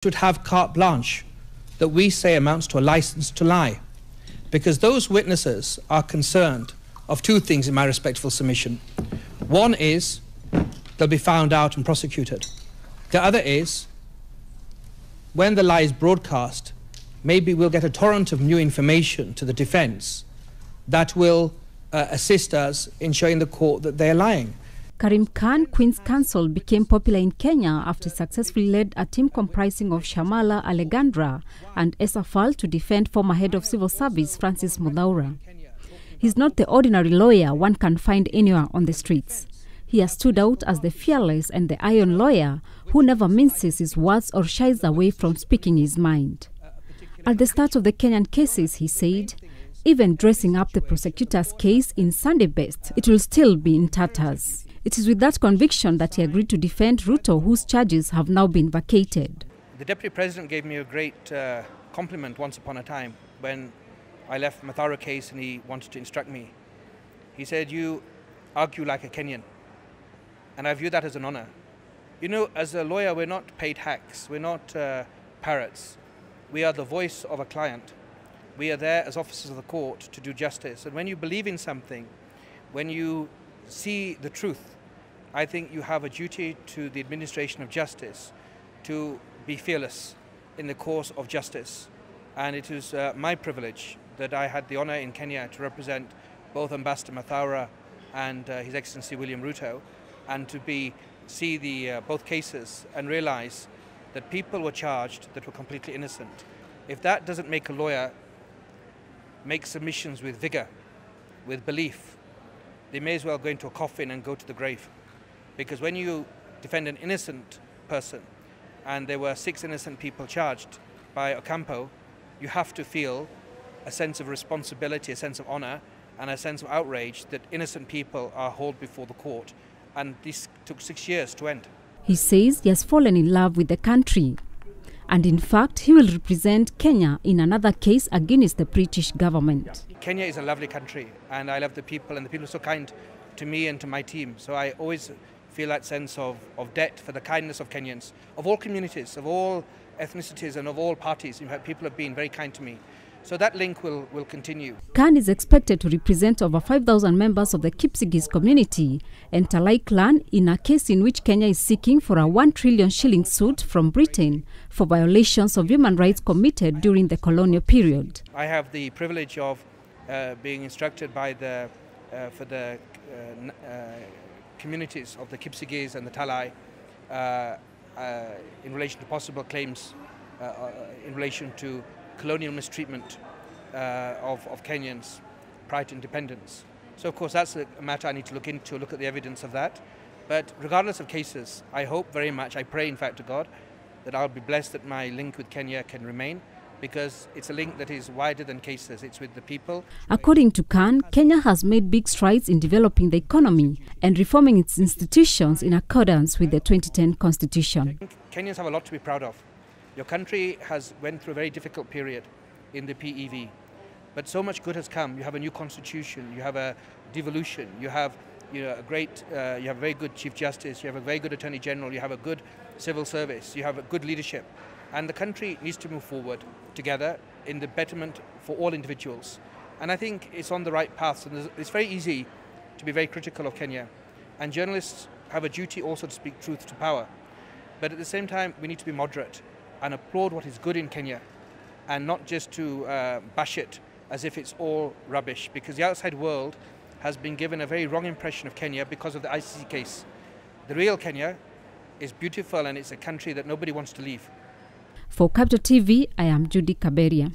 should have carte blanche that we say amounts to a license to lie, because those witnesses are concerned of two things in my respectful submission. One is they'll be found out and prosecuted. The other is when the lie is broadcast, maybe we'll get a torrent of new information to the defense that will assist us in showing the court that they're lying. Karim Khan, Queen's Counsel, became popular in Kenya after successfully led a team comprising of Shamala Alegandra and Esafal to defend former head of civil service Francis Mudhaura. He's not the ordinary lawyer one can find anywhere on the streets. He has stood out as the fearless and the iron lawyer who never minces his words or shies away from speaking his mind. At the start of the Kenyan cases, he said, even dressing up the prosecutor's case in Sunday best, it will still be in tatters. It is with that conviction that he agreed to defend Ruto, whose charges have now been vacated. The Deputy President gave me a great compliment once upon a time when I left Mudhaura case and he wanted to instruct me. He said, "You argue like a Kenyan." And I view that as an honor. You know, as a lawyer, we're not paid hacks, we're not parrots. We are the voice of a client. We are there as officers of the court to do justice. And when you believe in something, when you see the truth, I think you have a duty to the administration of justice to be fearless in the course of justice. And it is my privilege that I had the honor in Kenya to represent both Ambassador Mudhaura and His Excellency William Ruto, and to see the both cases and realize that people were charged that were completely innocent. If that doesn't make a lawyer make submissions with vigor, with belief, they may as well go into a coffin and go to the grave. Because when you defend an innocent person, and there were 6 innocent people charged by Ocampo, you have to feel a sense of responsibility, a sense of honor, and a sense of outrage that innocent people are hauled before the court. And this took 6 years to end. He says he has fallen in love with the country. And in fact, he will represent Kenya in another case against the British government. Kenya is a lovely country, and I love the people, and the people are so kind to me and to my team. So I always feel that sense of debt for the kindness of Kenyans, of all communities, of all ethnicities, and of all parties. In fact, people have been very kind to me. So that link will continue. Khan is expected to represent over 5,000 members of the Kipsigis community and Talai clan in a case in which Kenya is seeking for a 1 trillion shilling suit from Britain for violations of human rights committed during the colonial period. I have the privilege of being instructed by for the communities of the Kipsigis and the Talai in relation to possible claims in relation to colonial mistreatment of Kenyans prior to independence. So of course that's a matter I need to look into, look at the evidence of that. But regardless of cases, I hope very much, I pray in fact to God, that I'll be blessed that my link with Kenya can remain, because it's a link that is wider than cases, it's with the people. According to Khan, Kenya has made big strides in developing the economy and reforming its institutions in accordance with the 2010 constitution. Kenyans have a lot to be proud of. Your country went through a very difficult period in the PEV, but so much good has come. You have a new constitution, you have a devolution, you have you have a very good Chief Justice, you have a very good Attorney General, you have a good civil service, you have a good leadership. And the country needs to move forward together in the betterment for all individuals. And I think it's on the right path. And it's very easy to be very critical of Kenya. And journalists have a duty also to speak truth to power. But at the same time, we need to be moderate and applaud what is good in Kenya, and not just to bash it as if it's all rubbish, because the outside world has been given a very wrong impression of Kenya because of the ICC case. The real Kenya is beautiful, and it's a country that nobody wants to leave. For Capital TV, I am Judy Kaberia.